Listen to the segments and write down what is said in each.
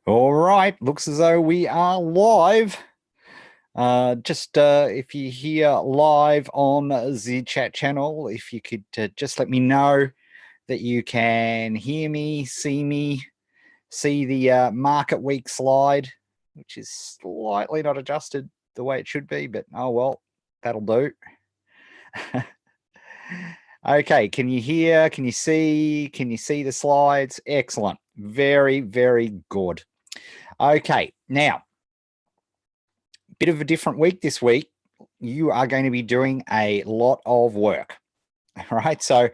All right, looks as though we are live. If you hear live on the chat channel, if you could just let me know that you can hear me, see the market week slide, which is slightly not adjusted the way it should be, but oh well, that'll do. Okay, can you hear? Can you see? Can you see the slides? Excellent. Very, very good. Okay, now, bit of a different week this week. You are going to be doing a lot of work. All right, so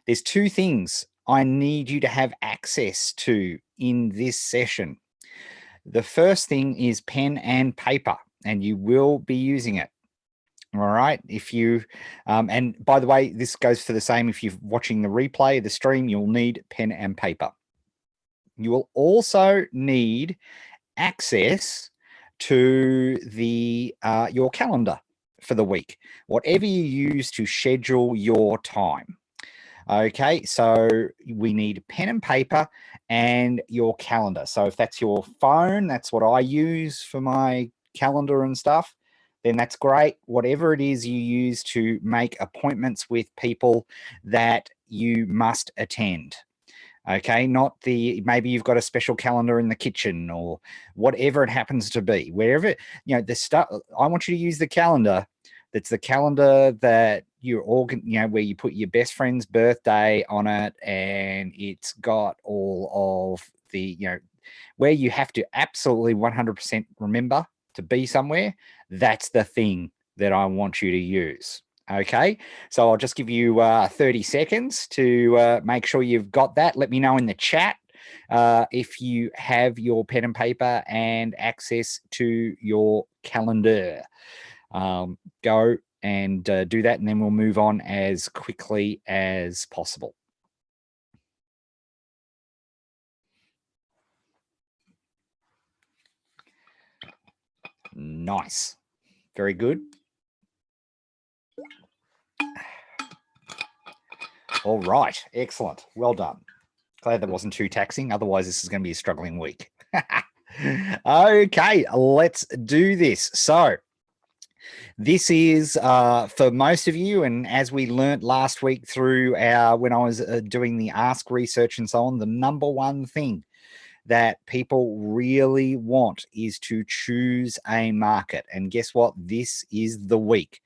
there's two things I need you to have access to in this session. The first thing is pen and paper, and you will be using it. All right, if you, and by the way, this goes for the same if you're watching the replay of the stream, you'll need pen and paper. You will also need access to the your calendar for the week, whatever you use to schedule your time. Okay, so we need pen and paper and your calendar. So if that's your phone, that's what I use for my calendar and stuff, then that's great. Whatever it is you use to make appointments with people that you must attend. Okay, not maybe you've got a special calendar in the kitchen or whatever it happens to be. Wherever, the stuff, I want you to use the calendar. That's the calendar that where you put your best friend's birthday on it, and it's got all of the, where you have to absolutely 100% remember to be somewhere. That's the thing that I want you to use. Okay, so I'll just give you 30 seconds to make sure you've got that. Let me know in the chat if you have your pen and paper and access to your calendar. Go and do that, and then we'll move on as quickly as possible. Nice. Very good. All right. Excellent. Well done. Glad that wasn't too taxing. Otherwise, this is going to be a struggling week. Okay, let's do this. So this is for most of you, and as we learnt last week through when I was doing the ask research and so on, the number one thing that people really want is to choose a market. And guess what? This is the week.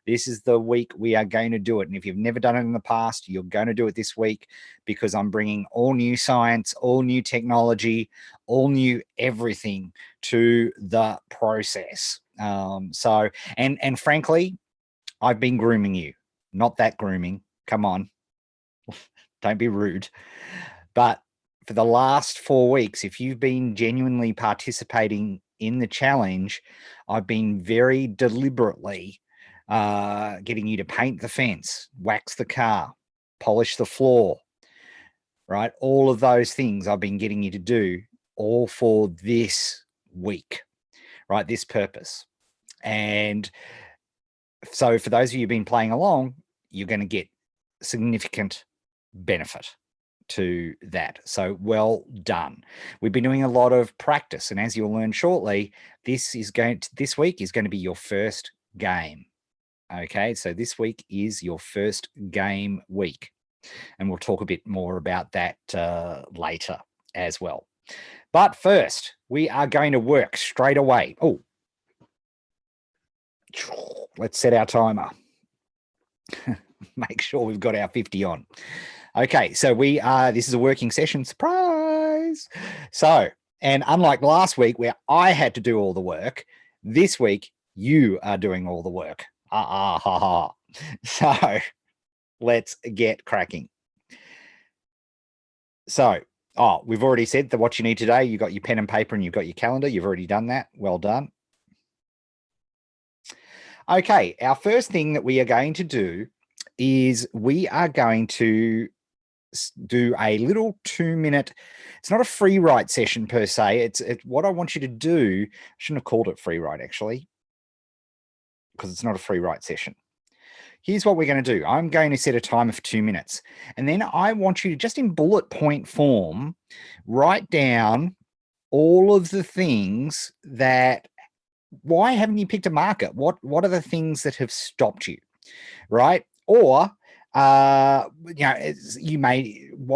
This is the week we are going to do it. And if you've never done it in the past, you're going to do it this week, because I'm bringing all new science, all new technology, all new everything to the process. And frankly, I've been grooming you. Not that grooming. Come on. Don't be rude. But for the last 4 weeks, if you've been genuinely participating in the challenge, I've been very deliberately getting you to paint the fence, wax the car, polish the floor, right? All of those things I've been getting you to do, all for this week, right? This purpose. And so for those of you who've been playing along, you're going to get significant benefit to that. So well done. We've been doing a lot of practice, and as you'll learn shortly, this week is going to be your first game. Okay, so this week is your first game week, and we'll talk a bit more about that later as well. But first, we are going to work straight away. Oh, let's set our timer. Make sure we've got our 50 on. Okay, so this is a working session, surprise. So, and unlike last week where I had to do all the work, this week you are doing all the work. So let's get cracking. So, we've already said that what you need today, you've got your pen and paper and you've got your calendar. You've already done that. Well done. Okay, our first thing that we are going to do is we are going to do a little 2-minute, it's not a free write session per se. It's what I want you to do. I shouldn't have called it free write actually, because it's not a free write session. Here's what we're going to do. I'm going to set a timer for 2 minutes, and then I want you to, just in bullet point form, write down all of the things that, why haven't you picked a market? What are the things that have stopped you, right? Or why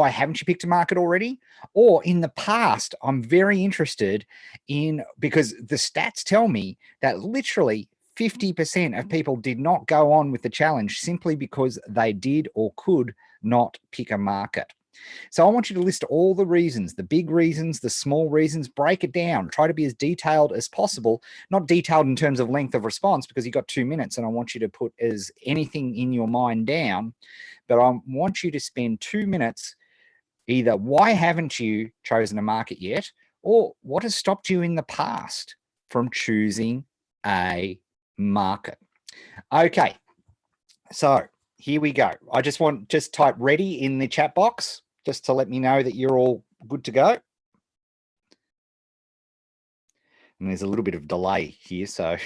haven't you picked a market already? Or in the past, I'm very interested in, because the stats tell me that literally 50% of people did not go on with the challenge simply because they did or could not pick a market. So I want you to list all the reasons, the big reasons, the small reasons, break it down, try to be as detailed as possible, not detailed in terms of length of response because you've got 2 minutes and I want you to put as anything in your mind down, but I want you to spend 2 minutes either why haven't you chosen a market yet, or what has stopped you in the past from choosing a market. Okay, so here we go. I just type ready in the chat box just to let me know that you're all good to go. And there's a little bit of delay here, so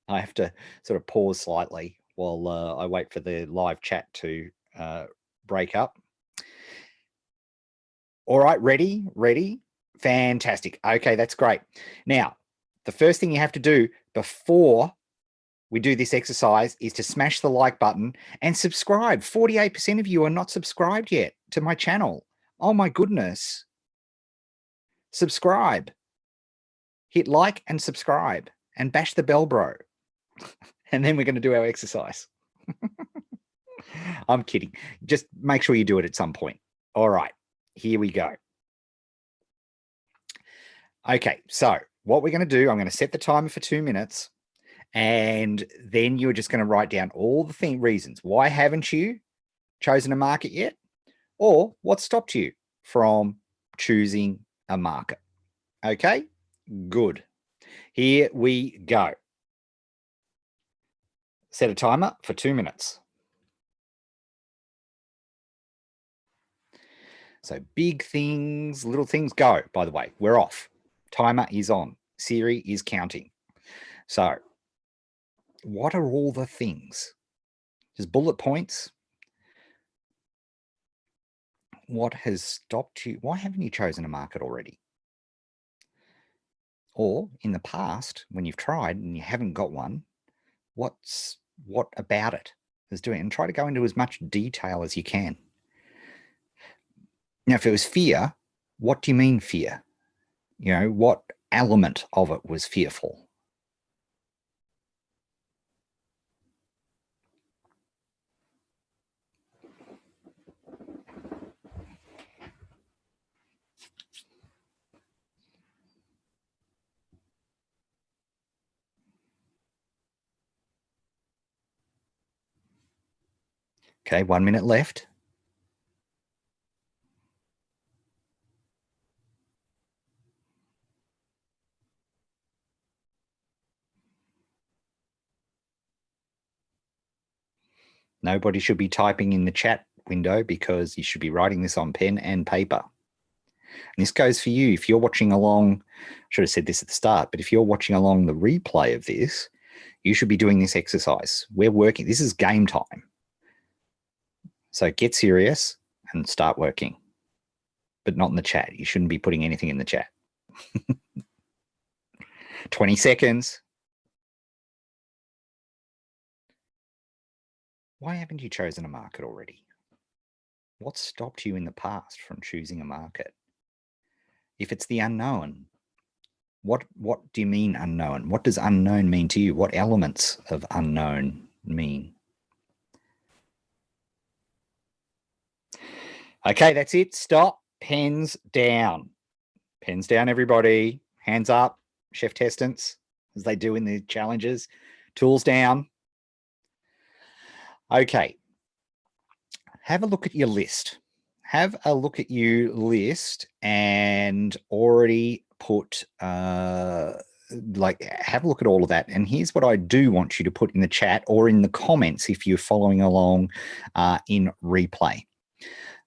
I have to sort of pause slightly while I wait for the live chat to break up. All right, ready? Fantastic. Okay, that's great. Now, the first thing you have to do before we do this exercise is to smash the like button and subscribe. 48% of you are not subscribed yet to my channel. Oh my goodness. Subscribe. Hit like and subscribe and bash the bell, bro. And then we're going to do our exercise. I'm kidding. Just make sure you do it at some point. All right, here we go. Okay, so what we're going to do, I'm going to set the timer for 2 minutes. And then you're just going to write down all the reasons. Why haven't you chosen a market yet? Or what stopped you from choosing a market? Okay, good. Here we go. Set a timer for 2 minutes. So big things, little things, go. By the way, we're off. Timer is on. Siri is counting. So what are all the things? Just bullet points. What has stopped you? Why haven't you chosen a market already? Or in the past, when you've tried and you haven't got one, what about it is doing? And try to go into as much detail as you can. Now, if it was fear, what do you mean fear? You know, what element of it was fearful? Okay, 1 minute left. Nobody should be typing in the chat window because you should be writing this on pen and paper. And this goes for you. If you're watching along, I should have said this at the start, but if you're watching along the replay of this, you should be doing this exercise. We're working. This is game time. So get serious and start working, but not in the chat. You shouldn't be putting anything in the chat. 20 seconds. Why haven't you chosen a market already? What stopped you in the past from choosing a market? If it's the unknown, what do you mean unknown? What does unknown mean to you? What elements of unknown mean? Okay, that's it. Stop. Pens down. Pens down, everybody. Hands up. Chef Testants, as they do in the challenges. Tools down. Okay. Have a look at your list. Have a look at your list and already put, have a look at all of that. And here's what I do want you to put in the chat or in the comments if you're following along in replay.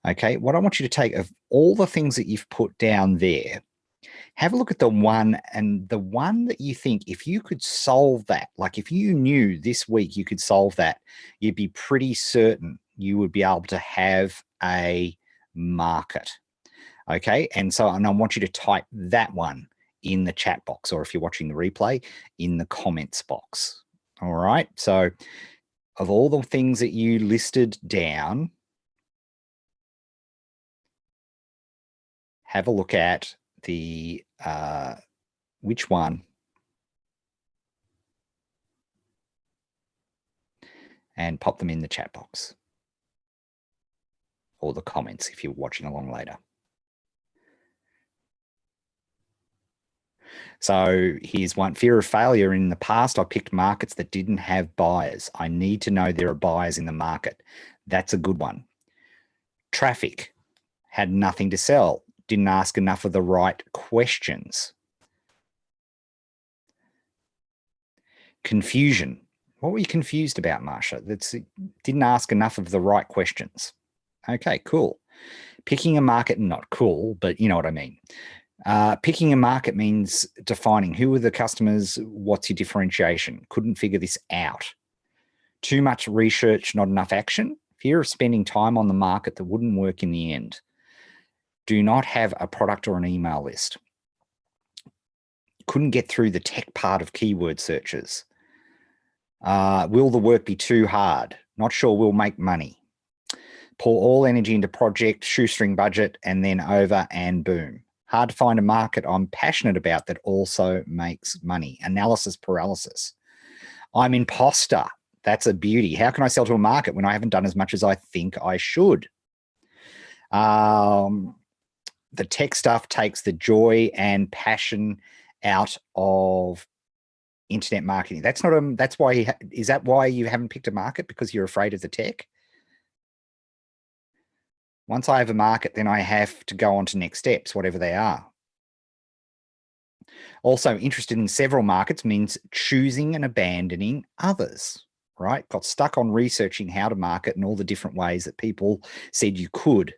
Okay, what I want you to take of all the things that you've put down there, have a look at the one that you think if you could solve that, like if you knew this week you could solve that, you'd be pretty certain you would be able to have a market. Okay, and I want you to type that one in the chat box, or if you're watching the replay, in the comments box. All right. So of all the things that you listed down, have a look at the which one, and pop them in the chat box or the comments if you're watching along later. So here's one. Fear of failure. In the past, I picked markets that didn't have buyers. I need to know there are buyers in the market. That's a good one. Traffic. Had nothing to sell. Didn't ask enough of the right questions. Confusion. What were you confused about, Marsha? Didn't ask enough of the right questions. Okay, cool. Picking a market, not cool, but you know what I mean. Picking a market means defining who are the customers, what's your differentiation. Couldn't figure this out. Too much research, not enough action. Fear of spending time on the market that wouldn't work in the end. Do not have a product or an email list. Couldn't get through the tech part of keyword searches. Will the work be too hard? Not sure we'll make money. Pour all energy into project, shoestring budget, and then over and boom. Hard to find a market I'm passionate about that also makes money. Analysis paralysis. I'm imposter. That's a beauty. How can I sell to a market when I haven't done as much as I think I should? The tech stuff takes the joy and passion out of internet marketing. That's not that's why is that why you haven't picked a market? Because you're afraid of the tech? Once I have a market, then I have to go on to next steps, whatever they are. Also, interested in several markets means choosing and abandoning others, right? Got stuck on researching how to market and all the different ways that people said you could.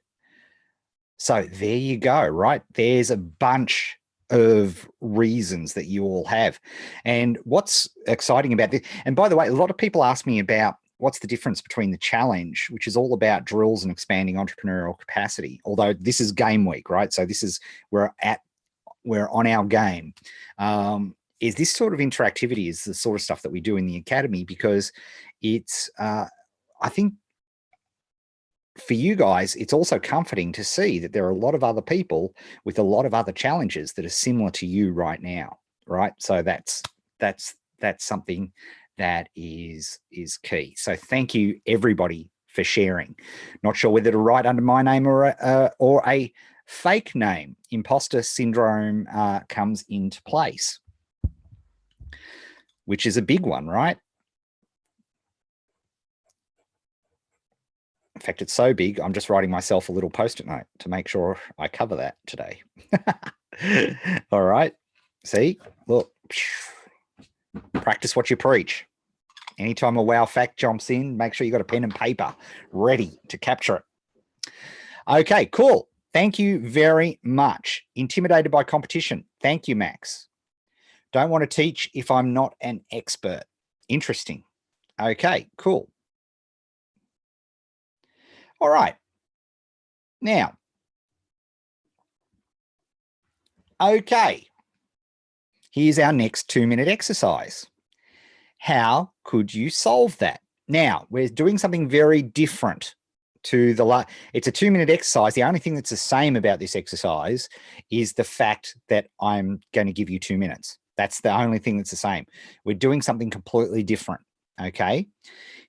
So there you go, right? There's a bunch of reasons that you all have. And what's exciting about this, and by the way, a lot of people ask me about what's the difference between the challenge, which is all about drills and expanding entrepreneurial capacity, although this is game week, right? So this is, we're on our game. Is this sort of interactivity is the sort of stuff that we do in the academy, because it's, I think for you guys, it's also comforting to see that there are a lot of other people with a lot of other challenges that are similar to you right now, right? So that's something that is key. So thank you everybody for sharing. Not sure whether to write under my name or a fake name. Imposter syndrome comes into place, which is a big one, right? In fact, it's so big, I'm just writing myself a little post-it note to make sure I cover that today. All right. See, look, practice what you preach. Anytime a wow fact jumps in, make sure you got a pen and paper ready to capture it. Okay, cool. Thank you very much. Intimidated by competition. Thank you, Max. Don't want to teach if I'm not an expert. Interesting. Okay, cool. All right. Now, okay. Here's our next 2-minute exercise. How could you solve that? Now, we're doing something very different to it's a 2-minute exercise. The only thing that's the same about this exercise is the fact that I'm going to give you 2 minutes. That's the only thing that's the same. We're doing something completely different, okay?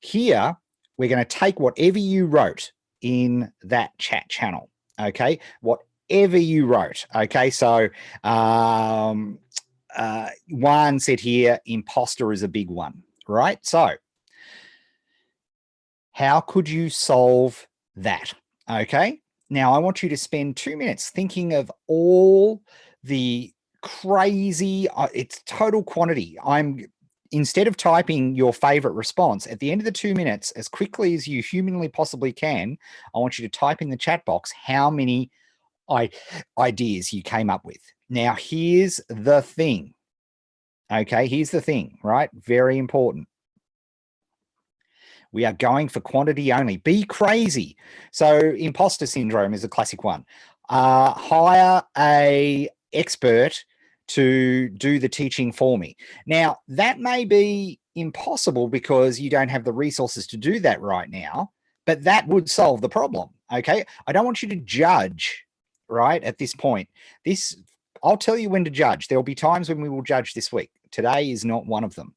Here, we're going to take whatever you wrote in that chat channel, okay? Whatever you wrote, okay? So one said here, imposter is a big one, right? So how could you solve that? Okay. Now I want you to spend 2 minutes thinking of all the crazy, it's total quantity. Instead of typing your favorite response at the end of the 2 minutes, as quickly as you humanly possibly can, I want you to type in the chat box how many ideas you came up with. Now, here's the thing. Okay, here's the thing, right? Very important. We are going for quantity only. Be crazy. So imposter syndrome is a classic one. Hire a expert to do the teaching for me. Now, that may be impossible because you don't have the resources to do that right now, but that would solve the problem. Okay. I don't want you to judge, right, at this point. I'll tell you when to judge. There'll be times when we will judge this week. Today is not one of them.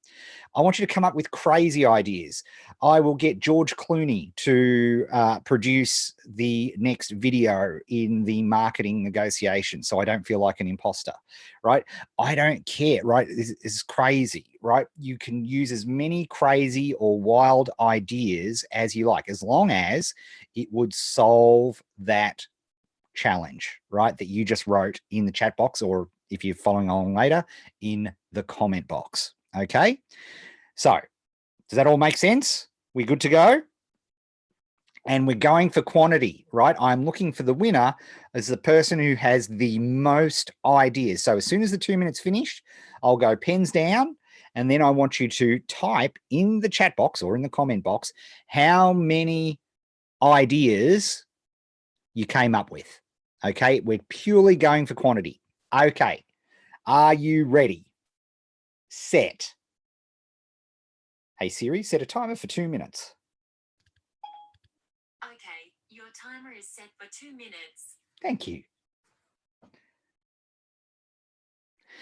I want you to come up with crazy ideas. I will get George Clooney to produce the next video in the marketing negotiation so I don't feel like an imposter, right? I don't care, right? This is crazy, right? You can use as many crazy or wild ideas as you like, as long as it would solve that challenge, right, that you just wrote in the chat box, or if you're following along later, in the comment box. Okay, so does that all make sense? We good to go? And we're going for quantity, right? I'm looking for the winner as the person who has the most ideas. So as soon as the 2 minutes finished, I'll go pens down, and then I want you to type in the chat box or in the comment box how many ideas you came up with. Okay, we're purely going for quantity. Okay, are you ready? Set. Hey Siri, set a timer for 2 minutes. Okay, your timer is set for 2 minutes. Thank you.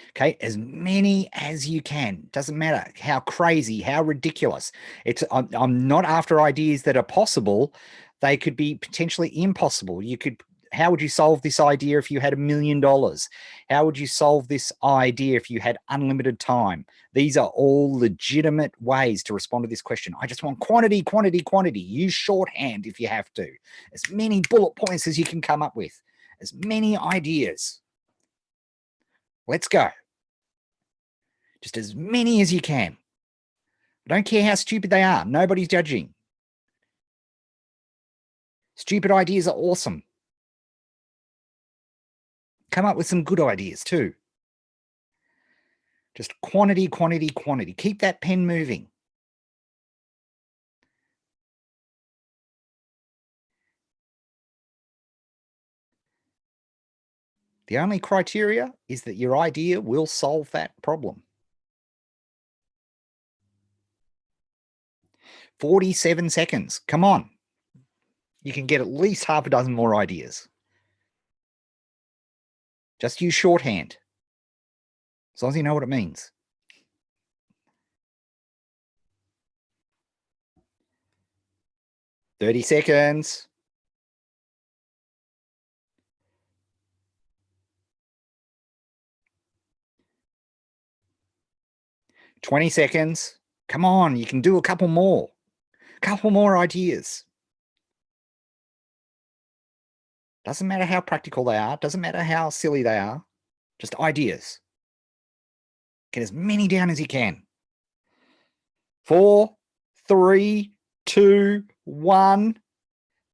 Okay, as many as you can. Doesn't matter how crazy, how ridiculous. I'm not after ideas that are possible. They could be potentially impossible. How would you solve this idea if you had $1 million? How would you solve this idea if you had unlimited time? These are all legitimate ways to respond to this question. I just want quantity, quantity, quantity. Use shorthand if you have to. As many bullet points as you can come up with. As many ideas. Let's go. Just as many as you can. I don't care how stupid they are. Nobody's judging. Stupid ideas are awesome. Come up with some good ideas too. Just quantity, quantity, quantity. Keep that pen moving. The only criteria is that your idea will solve that problem. 47 seconds. Come on. You can get at least half a dozen more ideas. Just use shorthand. As long as you know what it means. "30 seconds. "20 seconds. Come on, you can do a couple more. Couple more ideas. Doesn't matter how practical they are. Doesn't matter how silly they are. Just ideas. Get as many down as you can. 4, 3, 2, 1.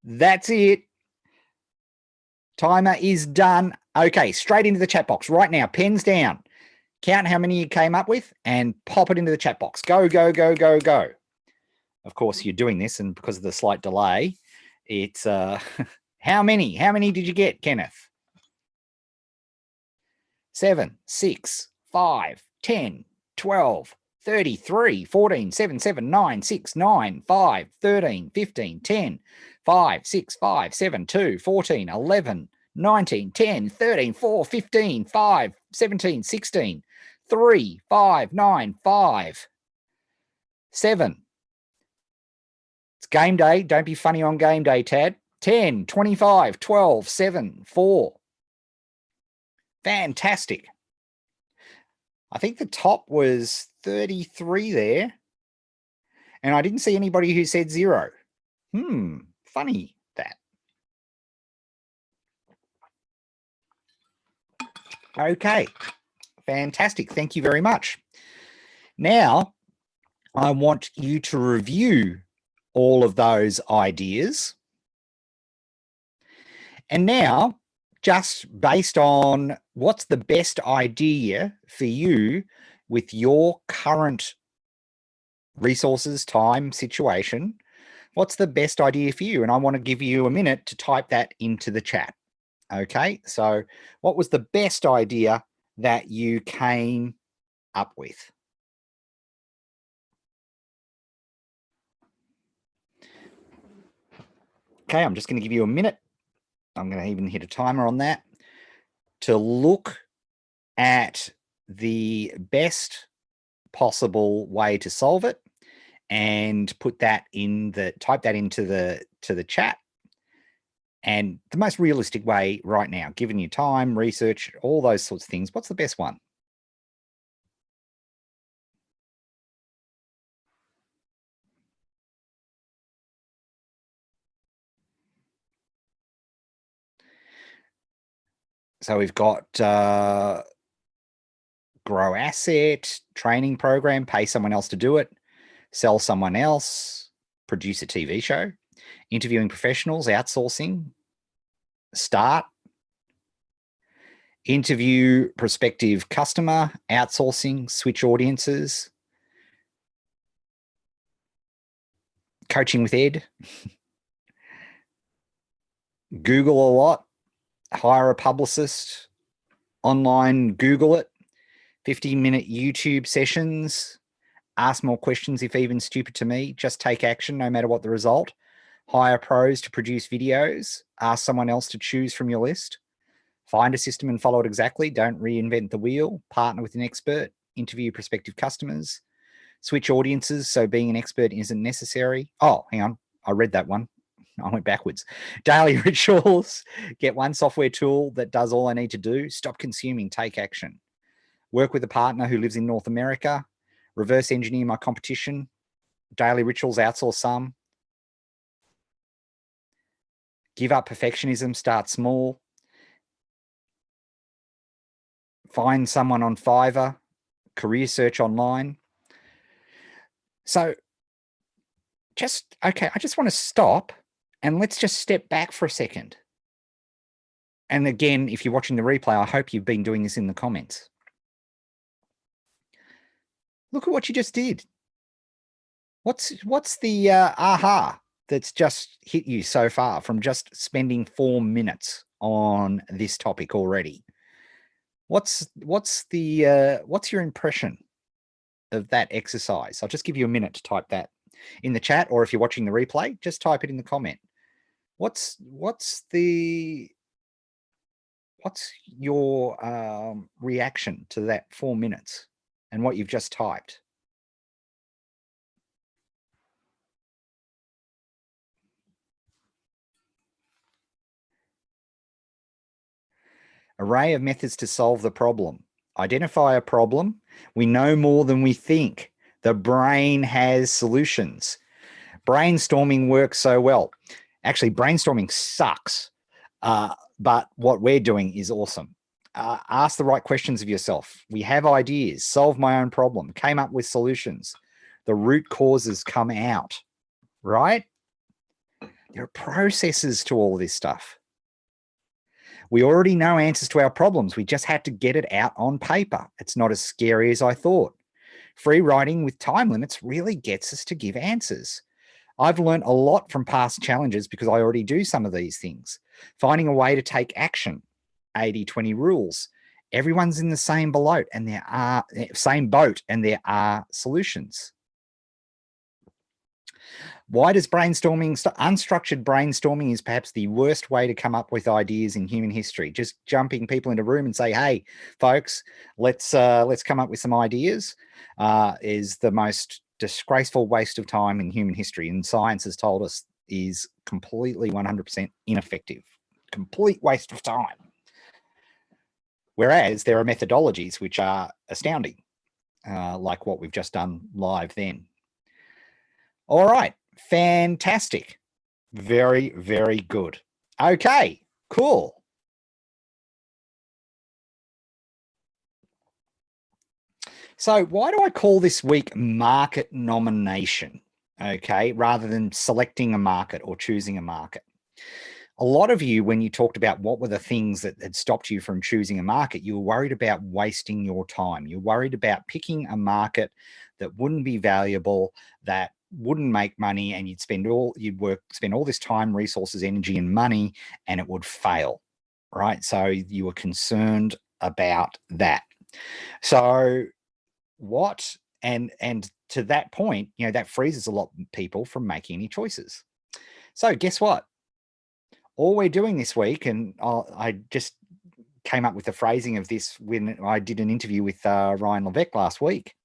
That's it. Timer is done. Okay, straight into the chat box right now. Pens down. Count how many you came up with and pop it into the chat box. Go, go, go, go, go. Of course, you're doing this, and because of the slight delay, it's how many? How many did you get, Kenneth? 7, 6, 5, 10, 12, 33, 14, 7, 7, 9, 6, 9, 5, 13, 15, 10, 5, 6, 5, 7, 2, 14, 11, 19, 10, 13, 4, 15, 5, 17, 16, 3, 5, 9, 5, 7. It's game day. Don't be funny on game day, Tad. 10, 25, 12, 7, 4. Fantastic. I think the top was 33 there. And I didn't see anybody who said 0. Funny that. Okay. Fantastic. Thank you very much. Now, I want you to review all of those ideas. And now, just based on what's the best idea for you with your current resources, time, situation, what's the best idea for you? And I want to give you a minute to type that into the chat. Okay, so what was the best idea that you came up with? Okay, I'm just going to give you a minute. I'm going to even hit a timer on that to look at the best possible way to solve it and put that in the type that into the chat. And the most realistic way right now, given your time, research, all those sorts of things, what's the best one? So we've got grow asset, training program, pay someone else to do it, sell someone else, produce a TV show, interviewing professionals, outsourcing, start, interview prospective customer, outsourcing, switch audiences, coaching with Ed, Google a lot, hire a publicist, online Google it, 50-minute YouTube sessions, ask more questions if even stupid to me, just take action no matter what the result, hire pros to produce videos, ask someone else to choose from your list, find a system and follow it exactly, don't reinvent the wheel, partner with an expert, interview prospective customers, switch audiences so being an expert isn't necessary. Oh, hang on, I read that one. I went backwards. Daily rituals, get one software tool that does all I need to do, stop consuming, take action. Work with a partner who lives in North America, reverse engineer my competition, daily rituals, outsource some, give up perfectionism, start small, find someone on Fiverr, career search online. So I just want to stop and let's just step back for a second. And again, if you're watching the replay, I hope you've been doing this in the comments. Look at what you just did. What's the aha that's just hit you so far from just spending 4 minutes on this topic already? What's your impression of that exercise? I'll just give you a minute to type that in the chat, or if you're watching the replay, just type it in the comment. What's your reaction to that 4 minutes and what you've just typed? Array of methods to solve the problem. Identify a problem. We know more than we think. The brain has solutions. Brainstorming works so well. Actually, brainstorming sucks, but what we're doing is awesome. Ask the right questions of yourself. We have ideas, solve my own problem, came up with solutions. The root causes come out, right? There are processes to all this stuff. We already know answers to our problems. We just had to get it out on paper. It's not as scary as I thought. Free writing with time limits really gets us to give answers. I've learned a lot from past challenges because I already do some of these things. Finding a way to take action, 80-20 rules. Everyone's in the same boat and there are solutions. Why does unstructured brainstorming is perhaps the worst way to come up with ideas in human history. Just jumping people into a room and say, hey, folks, let's come up with some ideas is the most disgraceful waste of time in human history. And science has told us is completely 100% ineffective, complete waste of time. Whereas there are methodologies which are astounding, like what we've just done live then. All right. Fantastic. Very, very good. Okay, cool. So why do I call this week market nomination? Okay, rather than selecting a market or choosing a market. A lot of you, when you talked about what were the things that had stopped you from choosing a market, you were worried about wasting your time. You're worried about picking a market that wouldn't be valuable, that wouldn't make money, and you'd spend all this time, resources, energy, and money, and it would fail, right? So you were concerned about that. So what, and to that point, you know, that freezes a lot of people from making any choices. So guess what? All we're doing this week, and I just came up with the phrasing of this when I did an interview with Ryan Levesque last week,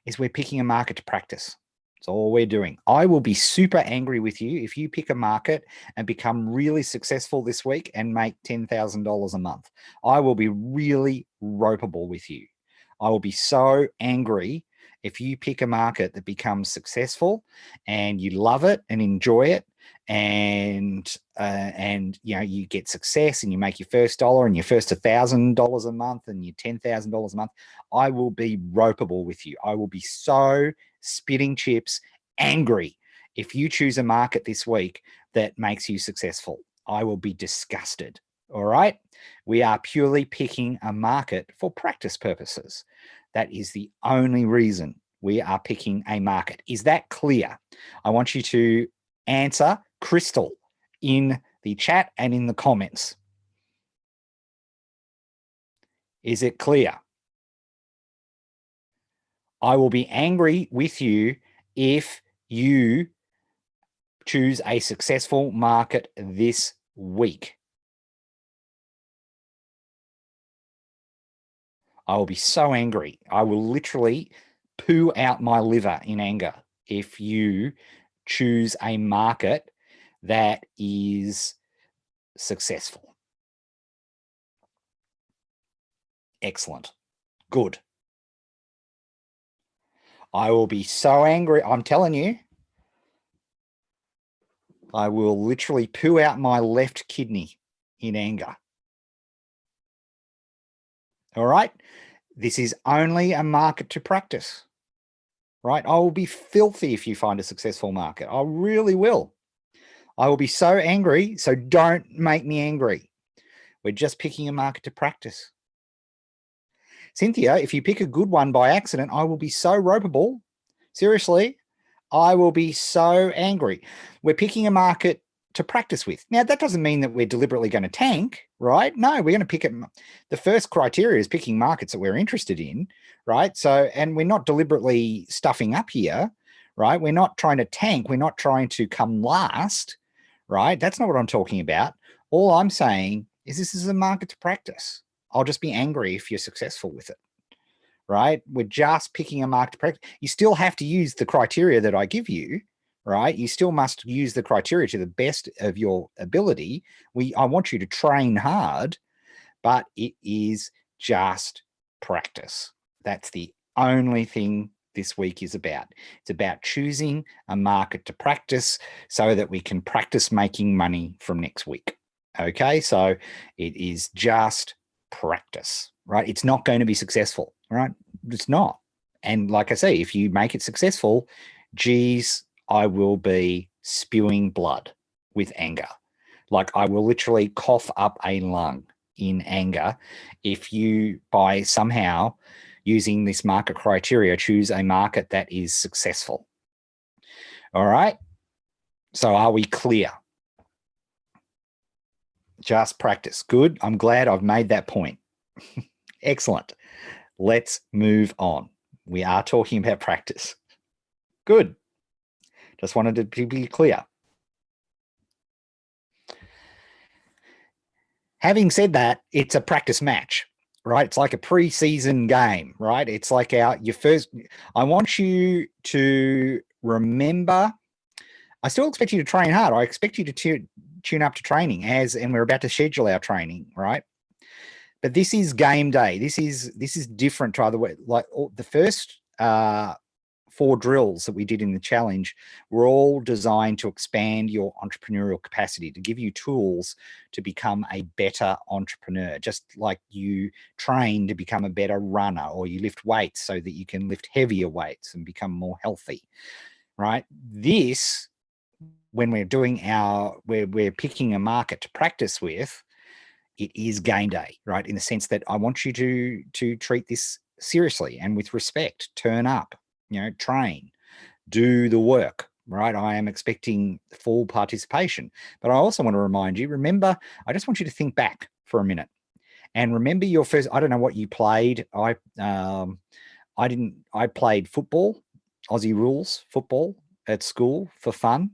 is we're picking a market to practice. That's all we're doing. I will be super angry with you if you pick a market and become really successful this week and make $10,000 a month. I will be really ropeable with you. I will be so angry if you pick a market that becomes successful and you love it and enjoy it, and you know, you get success and you make your first dollar and your first $1,000 a month and your $10,000 a month. I will be ropeable with you. I will be so spitting chips angry if you choose a market this week that makes you successful. I will be disgusted. All right. We are purely picking a market for practice purposes. That is the only reason we are picking a market. Is that clear? I want you to answer crystal in the chat and in the comments. Is it clear? I will be angry with you if you choose a successful market this week. I will be so angry. I will literally poo out my liver in anger if you choose a market that is successful. Excellent. Good. I will be so angry. I'm telling you, I will literally poo out my left kidney in anger. All right. This is only a market to practice, right? I will be filthy if you find a successful market. I really will. I will be so angry. So don't make me angry. We're just picking a market to practice. Cynthia, if you pick a good one by accident, I will be so ropeable. Seriously, I will be so angry. We're picking a market to practice with. Now, that doesn't mean that we're deliberately going to tank, right? No, we're going to pick it. The first criteria is picking markets that we're interested in, right? So, and we're not deliberately stuffing up here, right? We're not trying to tank. We're not trying to come last, right? That's not what I'm talking about. All I'm saying is this is a market to practice. I'll just be angry if you're successful with it, right? We're just picking a market to practice. You still have to use the criteria that I give you, right? You still must use the criteria to the best of your ability. I want you to train hard, but it is just practice. That's the only thing this week is about. It's about choosing a market to practice so that we can practice making money from next week. Okay, so it is just practice, right? It's not going to be successful, right? It's not. And like I say, if you make it successful, geez, I will be spewing blood with anger. Like I will literally cough up a lung in anger if you, by somehow using this market criteria, choose a market that is successful. All right. So are we clear? Just practice. Good. I'm glad I've made that point. Excellent. Let's move on. We are talking about practice. Good. Just wanted to be clear. Having said that, it's a practice match, right? It's like a preseason game, right? It's like your first. I want you to remember. I still expect you to train hard. I expect you to tune up to training and we're about to schedule our training, right? But this is game day. This is different to other way. Like the first 4 drills that we did in the challenge were all designed to expand your entrepreneurial capacity, to give you tools to become a better entrepreneur, just like you train to become a better runner, or you lift weights so that you can lift heavier weights and become more healthy, right? This, when we're doing we're picking a market to practice with, it is game day, right? In the sense that I want you to treat this seriously and with respect. Turn up, train, do the work, right? I am expecting full participation. But I also want to remind you, remember, I just want you to think back for a minute And remember your first, I don't know what you played. I played football, Aussie rules football at school for fun.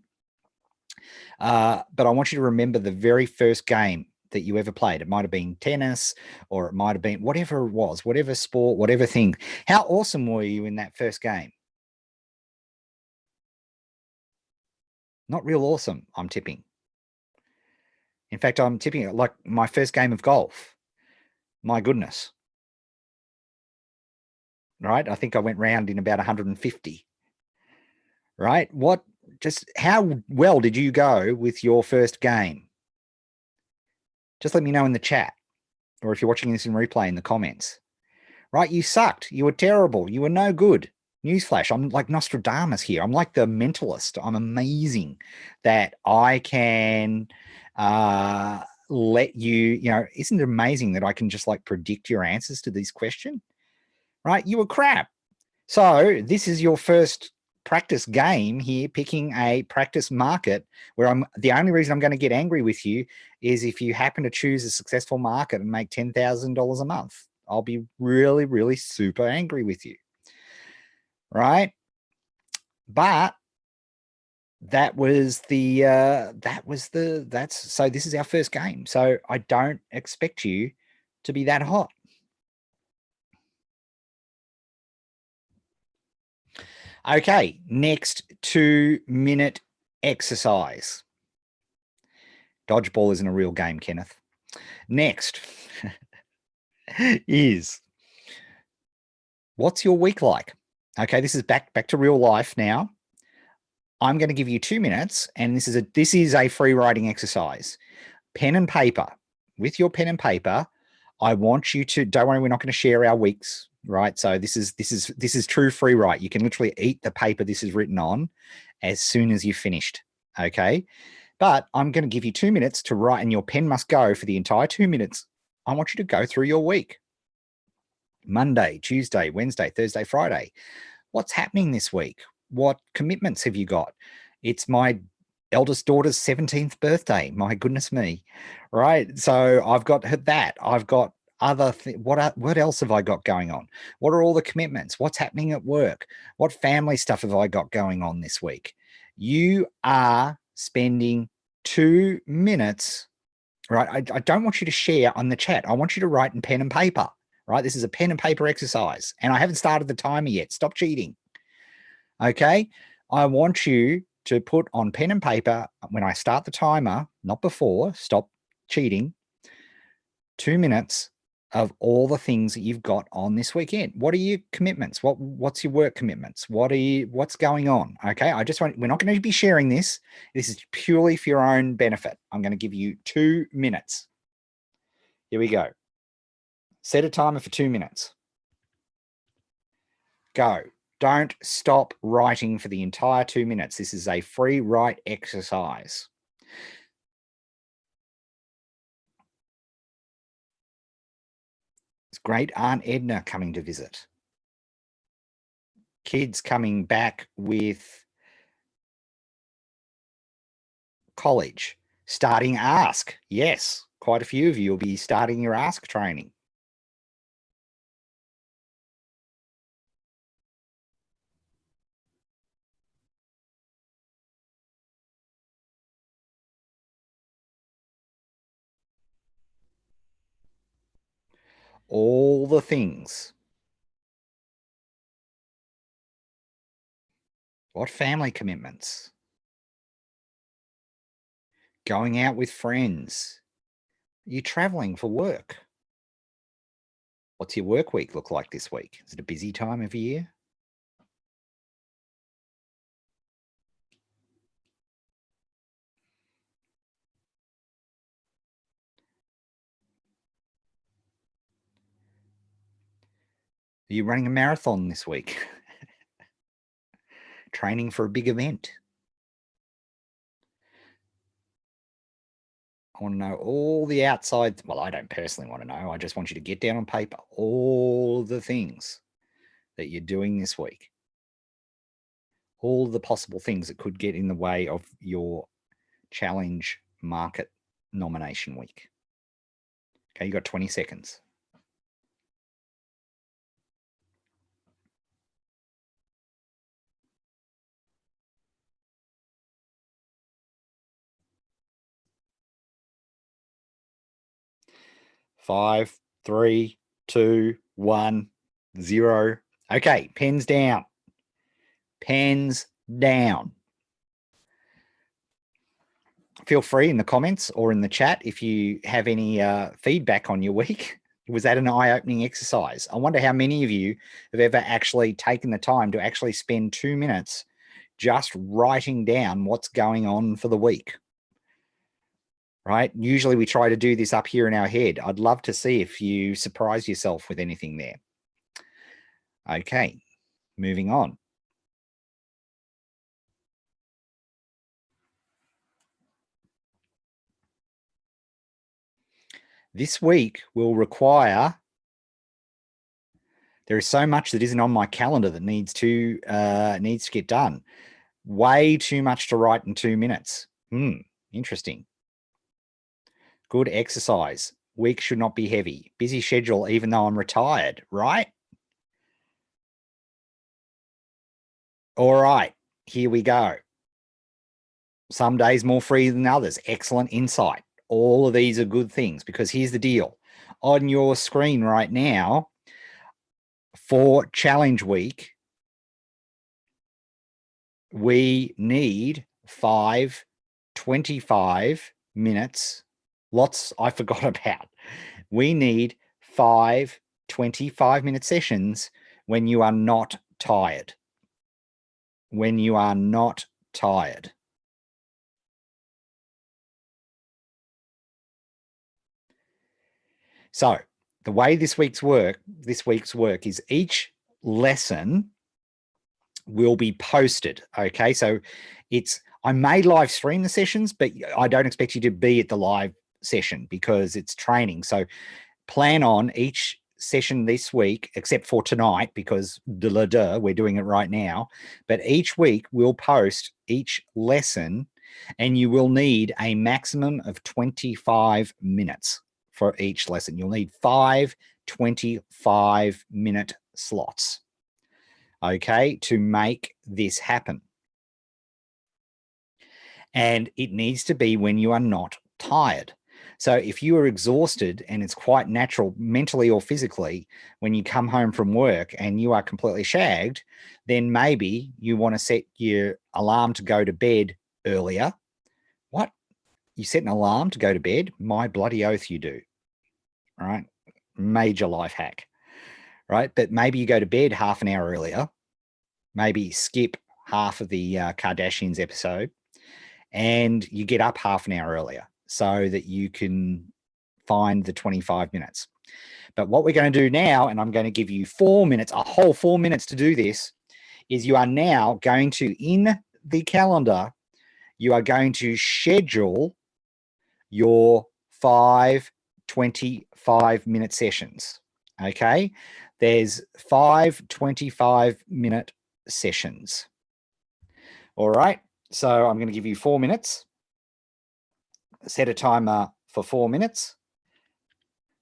But I want you to remember the very first game that you ever played. It might have been tennis, or it might have been whatever it was, whatever sport, whatever thing. How awesome were you in that first game? Not real awesome, I'm tipping. In fact, I'm tipping it like my first game of golf. My goodness. Right? I think I went round in about 150. Right? How well did you go with your first game? Just let me know in the chat, or if you're watching this in replay, in the comments. Right? You sucked. You were terrible. You were no good. Newsflash, I'm like Nostradamus here. I'm like the mentalist. I'm amazing that I can let you, isn't it amazing that I can just like predict your answers to this question? Right? You were crap. So this is your first practice game here, picking a practice market where the only reason I'm going to get angry with you is if you happen to choose a successful market and make $10,000 a month. I'll be really, really super angry with you. Right? But so this is our first game. So I don't expect you to be that hot. Okay, next 2-minute exercise. Dodgeball isn't a real game, Kenneth. Next is, what's your week like? Okay, this is back to real life now. I'm going to give you 2 minutes, and this is a free writing exercise. Pen and paper. With your pen and paper, I want you to, don't worry, we're not going to share our weeks, right? So this is true free write. You can literally eat the paper this is written on as soon as you've finished. Okay. But I'm going to give you 2 minutes to write, and your pen must go for the entire 2 minutes. I want you to go through your week. Monday, Tuesday, Wednesday, Thursday, Friday. What's happening this week? What commitments have you got? It's my eldest daughter's 17th birthday. My goodness me. Right. So I've got that. I've got other what else have I got going on? What are all the commitments? What's happening at work? What family stuff have I got going on this week? You are spending 2 minutes, right? I don't want you to share on the chat. I want you to write in pen and paper, right? This is a pen and paper exercise, and I haven't started the timer yet. Stop cheating. Okay. I want you to put on pen and paper when I start the timer, not before. Stop cheating. 2 minutes of all the things that you've got on this weekend. What are your commitments? What's your work commitments? What's going on? Okay. We're not going to be sharing this. This is purely for your own benefit. I'm going to give you 2 minutes. Here we go. Set a timer for 2 minutes. Go. Don't stop writing for the entire 2 minutes. This is a free write exercise. It's great Aunt Edna coming to visit. Kids coming back with college. Starting Ask. Yes, quite a few of you will be starting your Ask training. All the things. What family commitments? Going out with friends. You're traveling for work. What's your work week look like this week? Is it a busy time of year? Are you running a marathon this week? Training for a big event? I want to know all the outside. Well, I don't personally want to know. I just want you to get down on paper all the things that you're doing this week. All the possible things that could get in the way of your challenge market nomination week. Okay, you got 20 seconds. Five, 3, 2, 1, 0. Okay, pens down. Pens down. Feel free in the comments or in the chat if you have any feedback on your week. Was that an eye-opening exercise? I wonder how many of you have ever actually taken the time to actually spend 2 minutes just writing down what's going on for the week. Right? Usually we try to do this up here in our head. I'd love to see if you surprise yourself with anything there. Okay, moving on. This week will require, there is so much that isn't on my calendar that needs to get done. Way too much to write in 2 minutes. Interesting. Good exercise. Week should not be heavy. Busy schedule, even though I'm retired, right? All right, here we go. Some days more free than others. Excellent insight. All of these are good things because here's the deal. On your screen right now, for challenge week, we need 5 25 minutes. Lots I forgot about. We need 5 25-minute sessions when you are not tired. When you are not tired. So the way this week's work is each lesson will be posted. Okay. So I may live stream the sessions, but I don't expect you to be at the live session because it's training. So plan on each session this week, except for tonight, because we're doing it right now. But each week we'll post each lesson and you will need a maximum of 25 minutes for each lesson. You'll need 5 25-minute slots, okay, to make this happen. And it needs to be when you are not tired. So if you are exhausted, and it's quite natural mentally or physically, when you come home from work and you are completely shagged, then maybe you want to set your alarm to go to bed earlier. What? You set an alarm to go to bed? My bloody oath you do. All right. Major life hack. Right. But maybe you go to bed half an hour earlier. Maybe skip half of the Kardashians episode and you get up half an hour earlier so that you can find the 25 minutes. But what we're going to do now, and I'm going to give you 4 minutes, a whole 4 minutes to do this, is you are now going to, in the calendar, you are going to schedule your 5 25-minute sessions. Okay. There's 5 25-minute sessions. All right. So I'm going to give you 4 minutes. Set a timer for 4 minutes.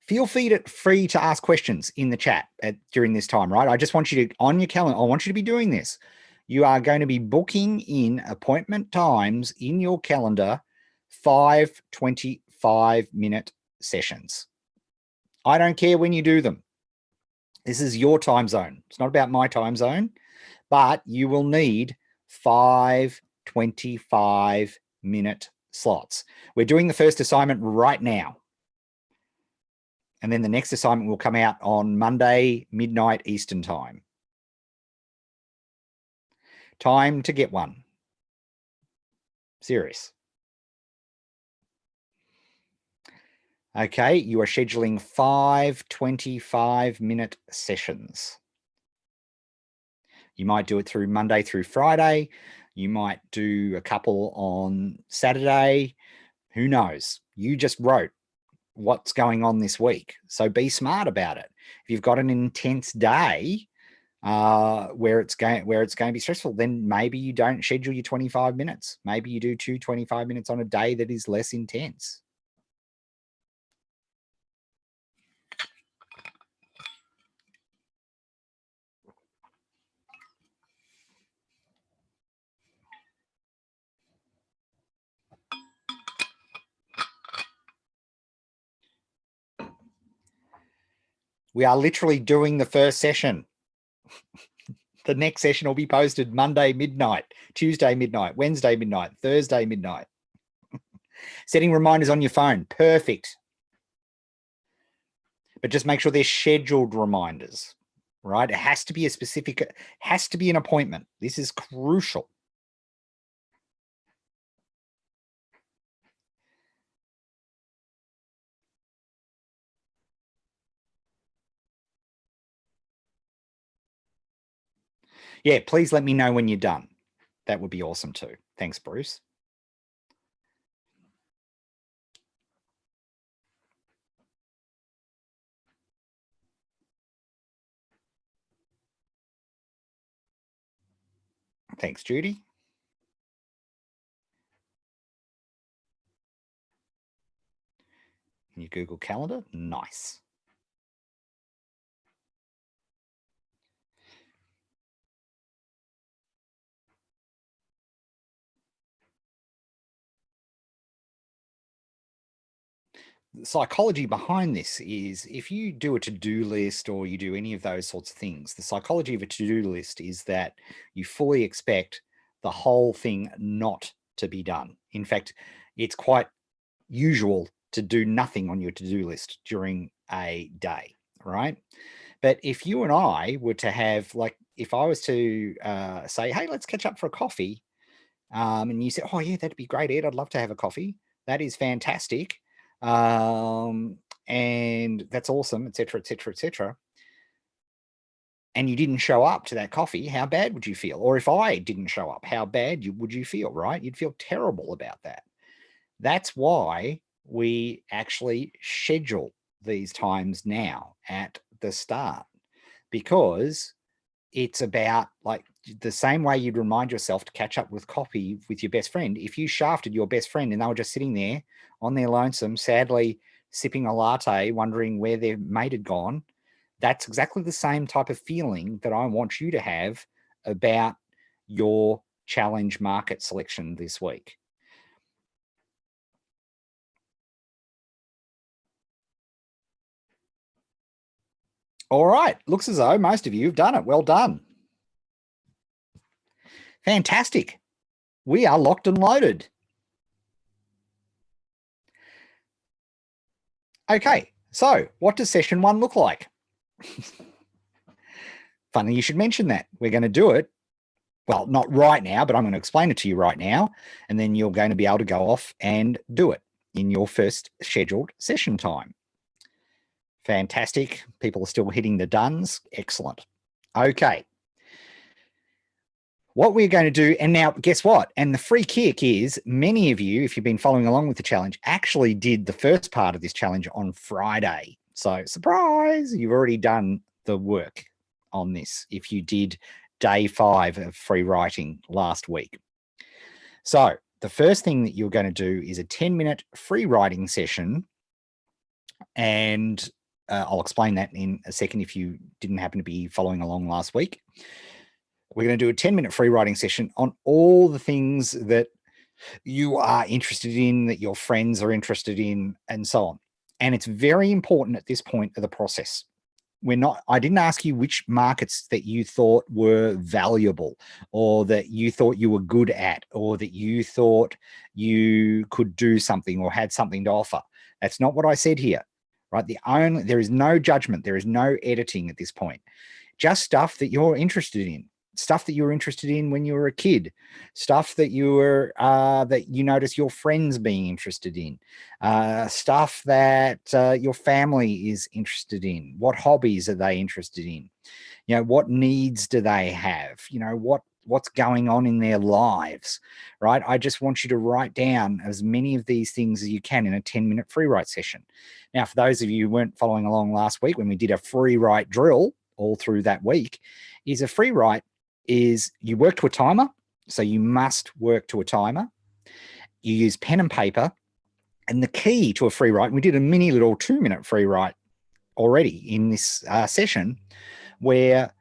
Feel free to ask questions in the chat during this time, right? I just want you to, on your calendar, I want you to be doing this. You are going to be booking in appointment times in your calendar, 5 25-minute sessions. I don't care when you do them. This is your time zone. It's not about my time zone, but you will need 5 25-minute slots. We're doing the first assignment right now. And then the next assignment will come out on Monday, midnight Eastern time. Time to get one. Serious. Okay, you are scheduling 5 25-minute sessions. You might do it through Monday through Friday. You might do a couple on Saturday. Who knows? You just wrote what's going on this week. So be smart about it. If you've got an intense day where it's going to be stressful, then maybe you don't schedule your 25 minutes. Maybe you do 2 25 minutes on a day that is less intense. We are literally doing the first session. The next session will be posted Monday midnight, Tuesday midnight, Wednesday midnight, Thursday midnight. Setting reminders on your phone. Perfect. But just make sure they're scheduled reminders, right? It has to be a specific, has to be an appointment. This is crucial. Yeah, please let me know when you're done. That would be awesome too. Thanks, Bruce. Thanks, Judy. Your Google Calendar. Nice. The psychology behind this is if you do a to-do list or you do any of those sorts of things, the psychology of a to-do list is that you fully expect the whole thing not to be done. In fact, it's quite usual to do nothing on your to-do list during a day, right? But if you and I were to have, like, if I was to say, hey, let's catch up for a coffee, and you said, oh yeah, that'd be great, Ed, I'd love to have a coffee. That is fantastic. And that's awesome, etc., etc., etc. And you didn't show up to that coffee, how bad would you feel? Or if I didn't show up, how bad would you feel, right? You'd feel terrible about that. That's why we actually schedule these times now at the start, because it's about, like, the same way you'd remind yourself to catch up with coffee with your best friend. If you shafted your best friend and they were just sitting there on their lonesome, sadly sipping a latte, wondering where their mate had gone, that's exactly the same type of feeling that I want you to have about your challenge market selection this week. All right. Looks as though most of you have done it. Well done. Fantastic. We are locked and loaded. Okay. So what does session 1 look like? Funny you should mention that. We're going to do it. Well, not right now, but I'm going to explain it to you right now. And then you're going to be able to go off and do it in your first scheduled session time. Fantastic. People are still hitting the dones. Excellent. Okay. What we're going to do, and now guess what? And the free kick is, many of you, if you've been following along with the challenge, actually did the first part of this challenge on Friday. So surprise, you've already done the work on this if you did day 5 of free writing last week. So the first thing that you're going to do is a 10-minute free writing session. And I'll explain that in a second if you didn't happen to be following along last week. We're going to do a 10-minute free writing session on all the things that you are interested in, that your friends are interested in, and so on. And it's very important at this point of the process. I didn't ask you which markets that you thought were valuable, or that you thought you were good at, or that you thought you could do something or had something to offer. That's not what I said here, right? There is no judgment. There is no editing at this point. Just stuff that you're interested in. Stuff that you were interested in when you were a kid, stuff that that you notice your friends being interested in, stuff that your family is interested in. What hobbies are they interested in? You know, what needs do they have? You know, what's going on in their lives, right? I just want you to write down as many of these things as you can in a 10-minute free write session. Now, for those of you who weren't following along last week when we did a free write drill all through that week, is a free write is you work to a timer. So you must work to a timer. You use pen and paper. And the key to a free write, we did a mini little 2-minute free write already in this session, where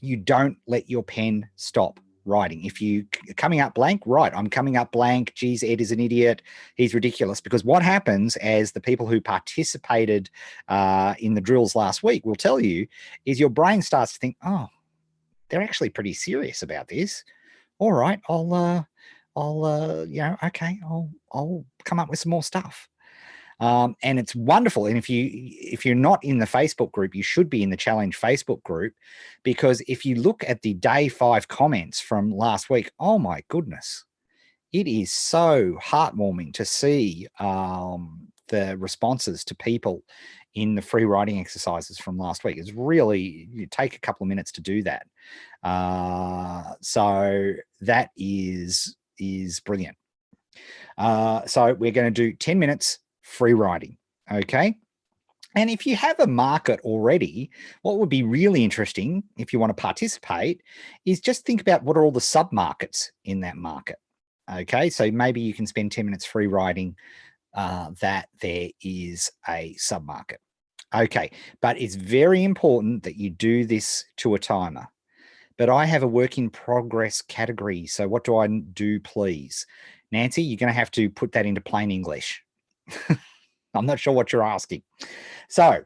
you don't let your pen stop writing. If you coming up blank, right, I'm coming up blank. Geez, Ed is an idiot. He's ridiculous. Because what happens as the people who participated in the drills last week will tell you is your brain starts to think, oh, they're actually pretty serious about this. All right, I'll okay, I'll come up with some more stuff. And it's wonderful. And if you're not in the Facebook group, you should be in the challenge Facebook group, because if you look at the day 5 comments from last week, oh my goodness, it is so heartwarming to see the responses to people in the free writing exercises from last week. It's really, you take a couple of minutes to do that. So that is brilliant. So we're going to do 10 minutes free writing. Okay. And if you have a market already, what would be really interesting if you want to participate is just think about what are all the sub-markets in that market. Okay. So maybe you can spend 10 minutes free writing that there is a sub-market. Okay. But it's very important that you do this to a timer. But I have a work in progress category. So what do I do, please? Nancy, you're going to have to put that into plain English. I'm not sure what you're asking. So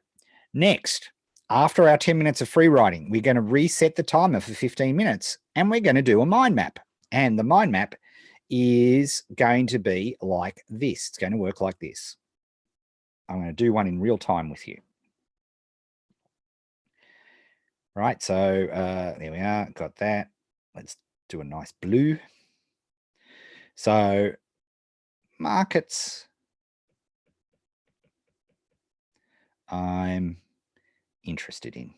next, after our 10 minutes of free writing, we're going to reset the timer for 15 minutes and we're going to do a mind map. And the mind map is going to be like this. It's going to work like this. I'm going to do one in real time with you. Right, so there we are, got that. Let's do a nice blue. So markets, I'm interested in.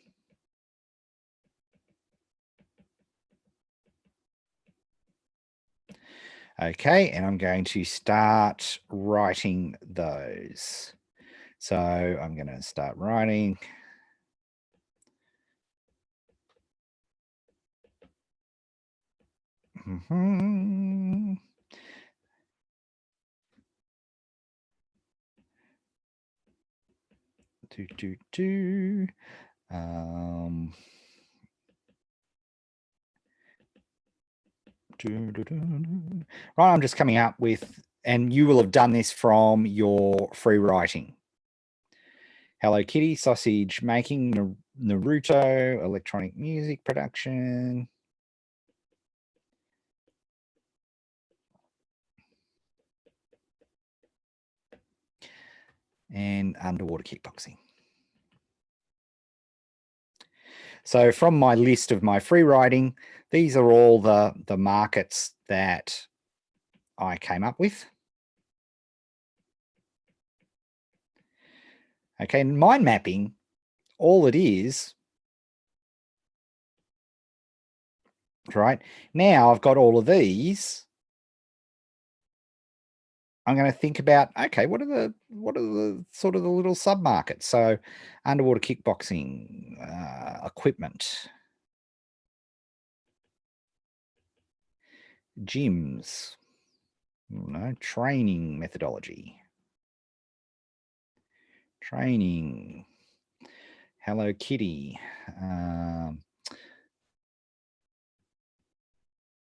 Okay, and I'm going to start writing those. So I'm going to start writing. Mm-hmm. Right, I'm just coming up with, and you will have done this from your free writing. Hello Kitty, sausage making, Naruto, electronic music production. And underwater kickboxing. So from my list of my free writing, these are all the markets that I came up with. Okay, and mind mapping, all it is, right? Now I've got all of these. I'm going to think about, okay, what are the sort of the little sub markets? So underwater kickboxing, equipment, gyms, training methodology, training, Hello Kitty,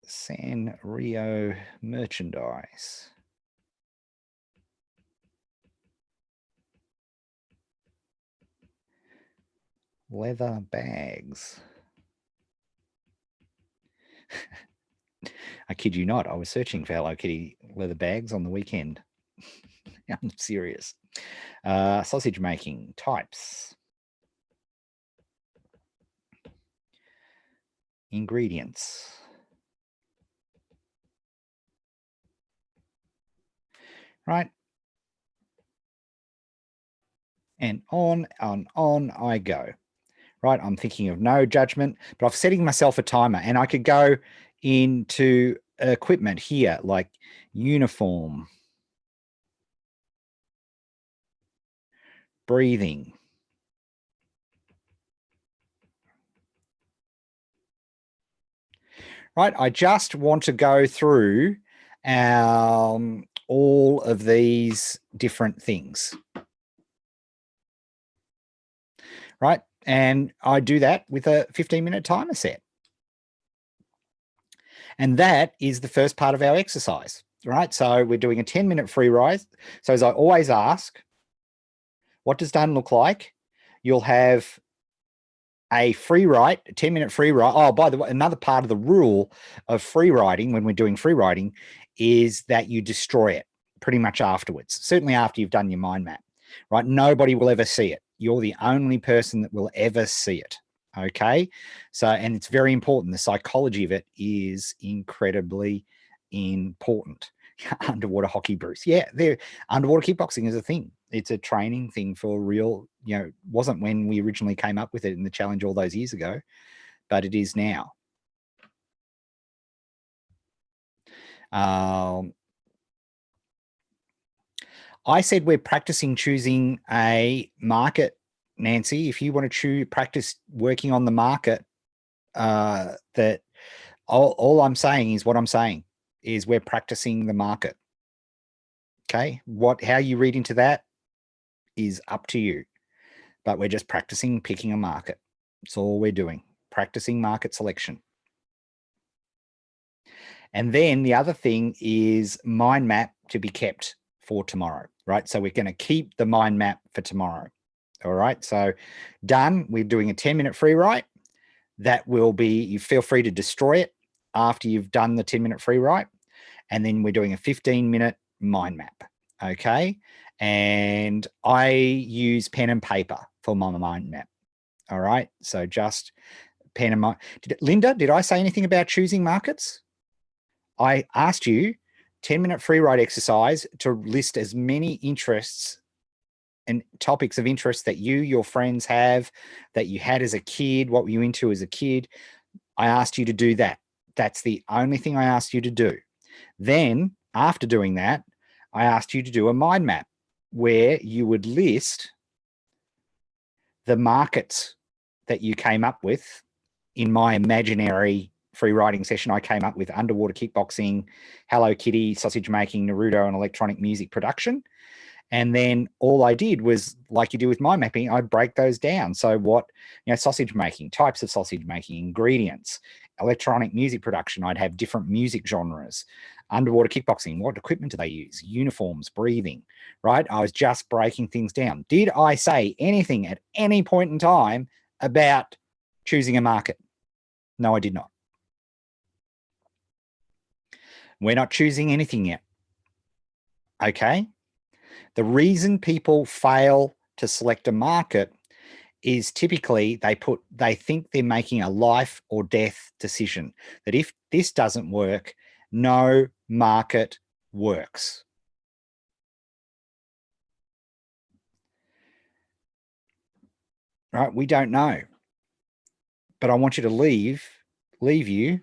Sanrio merchandise, leather bags. I kid you not, I was searching for Hello Kitty leather bags on the weekend. I'm serious. Sausage making types. Ingredients. Right. And on I go. Right. I'm thinking of no judgment, but I'm setting myself a timer, and I could go into equipment here, like uniform, breathing, right? I just want to go through all of these different things, right? And I do that with a 15-minute timer set. And that is the first part of our exercise, right? So we're doing a 10-minute free ride. So as I always ask, what does done look like? You'll have a free write, a 10-minute free write. Oh, by the way, another part of the rule of free writing when we're doing free writing is that you destroy it pretty much afterwards, certainly after you've done your mind map, right? Nobody will ever see it. You're the only person that will ever see it. Okay. So, and it's very important. The psychology of it is incredibly important. Underwater hockey, Bruce. Yeah, underwater kickboxing is a thing. It's a training thing for real. Wasn't when we originally came up with it in the challenge all those years ago, but it is now. I said we're practicing choosing a market, Nancy. If you want to practice working on the market, that all I'm saying is what I'm saying is we're practicing the market. Okay, how you read into that is up to you, but we're just practicing picking a market. That's all we're doing, practicing market selection. And then the other thing is mind map to be kept for tomorrow, right? So we're going to keep the mind map for tomorrow. All right. So done. We're doing a 10-minute free write. That will be, you feel free to destroy it after you've done the 10-minute free write. And then we're doing a 15-minute mind map. Okay. And I use pen and paper for my mind map. All right. So just pen and Linda, did I say anything about choosing markets? I asked you 10-minute free write exercise to list as many interests and topics of interest that your friends have, that you had as a kid, what were you into as a kid. I asked you to do that. That's the only thing I asked you to do. Then after doing that, I asked you to do a mind map where you would list the markets that you came up with. In my imaginary free writing session, I came up with underwater kickboxing, Hello Kitty, sausage making, Naruto, and electronic music production. And then all I did was, like you do with mind mapping, I'd break those down. So what, sausage making, types of sausage making, ingredients, electronic music production, I'd have different music genres. Underwater kickboxing, what equipment do they use? Uniforms, breathing, right? I was just breaking things down. Did I say anything at any point in time about choosing a market? No, I did not. We're not choosing anything yet. Okay. The reason people fail to select a market is typically they think they're making a life or death decision, that if this doesn't work, no market works. Right? We don't know. But I want you to leave you,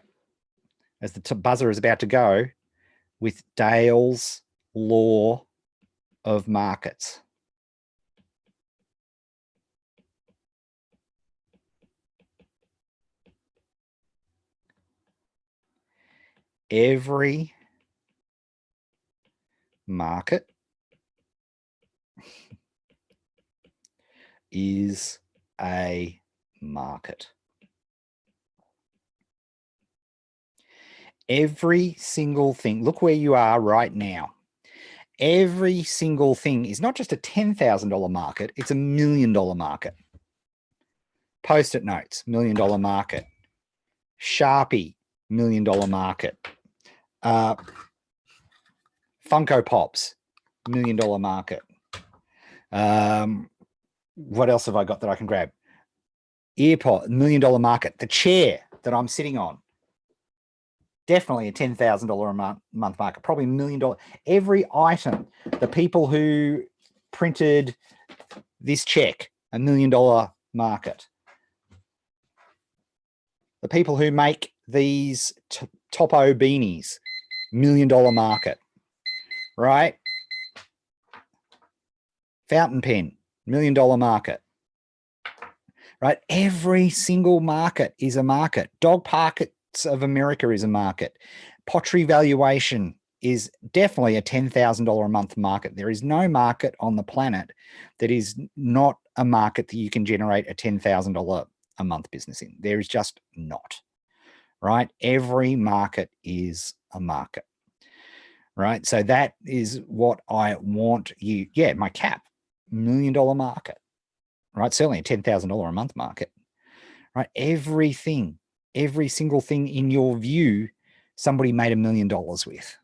as the buzzer is about to go, with Dale's law of markets. Every market is a market. Every single thing, look where you are right now. Every single thing is not just a $10,000 market, it's $1 million market. Post-it notes, $1 million market. Sharpie, $1 million market. Funko Pops, $1 million market. What else have I got that I can grab? Earpod, $1 million market. The chair that I'm sitting on, definitely a $10,000 a month market, probably $1 million. Every item, the people who printed this check, $1 million market. The people who make these Topo beanies, $1 million market, right? Fountain pen, $1 million market, right? Every single market is a market. Dog Parks of America is a market. Pottery Valuation is definitely a $10,000 a month market. There is no market on the planet that is not a market that you can generate a $10,000 a month business in. There is just not. right? Every market is a market, right? So that is what I want you. Yeah, my cap, $1 million market, right? Certainly a $10,000 a month market, right? Everything, every single thing in your view, somebody made $1 million with,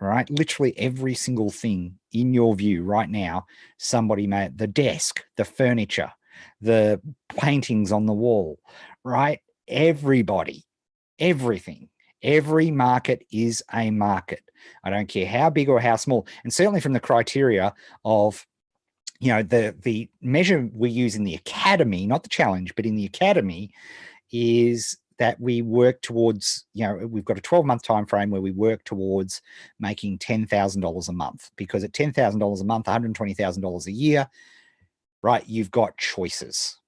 right? Literally every single thing in your view right now, somebody made. The desk, the furniture, the paintings on the wall, right? Everybody, everything, every market is a market. I don't care how big or how small. And certainly from the criteria of, you know, the measure we use in the academy, not the challenge, but in the academy, is that we work towards, you know, we've got a 12-month time frame where we work towards making $10,000 a month, because at $10,000 a month, $120,000 a year, right, you've got choices,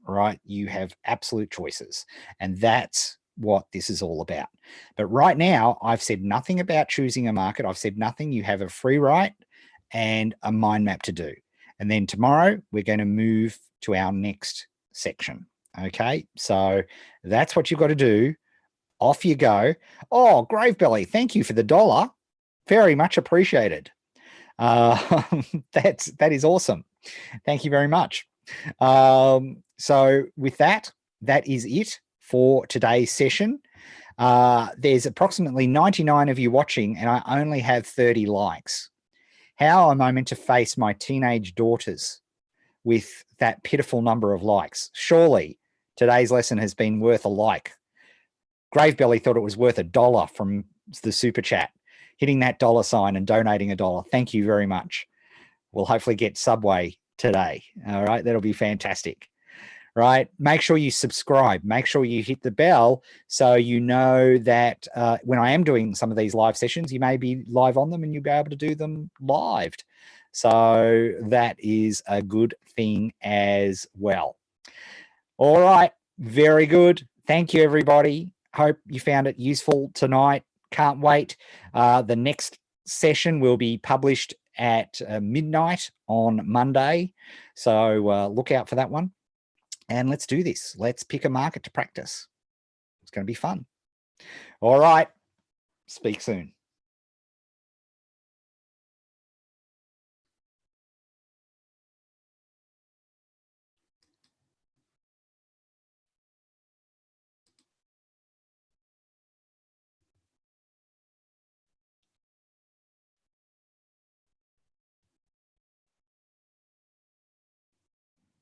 right? You have absolute choices. And that's what this is all about. But right now, I've said nothing about choosing a market. I've said nothing. You have a free write and a mind map to do. And then tomorrow, we're going to move to our next section. Okay, so that's what you've got to do. Off you go. Oh, Gravebelly, thank you for the $1. Very much appreciated. That is awesome. Thank you very much. So with that, that is it for today's session. There's approximately 99 of you watching, and I only have 30 likes. How am I meant to face my teenage daughters with that pitiful number of likes? Surely today's lesson has been worth a like. Gravebelly thought it was worth $1 from the super chat. Hitting that $sign and donating $1. Thank you very much. We'll hopefully get Subway today. All right, that'll be fantastic. Right, make sure you subscribe. Make sure you hit the bell so you know that when I am doing some of these live sessions, you may be live on them and you'll be able to do them live. So that is a good thing as well. All right, very good. Thank you, everybody. Hope you found it useful tonight. Can't wait. The next session will be published at midnight on Monday. So look out for that one. And let's do this. Let's pick a market to practice. It's going to be fun. All right. Speak soon.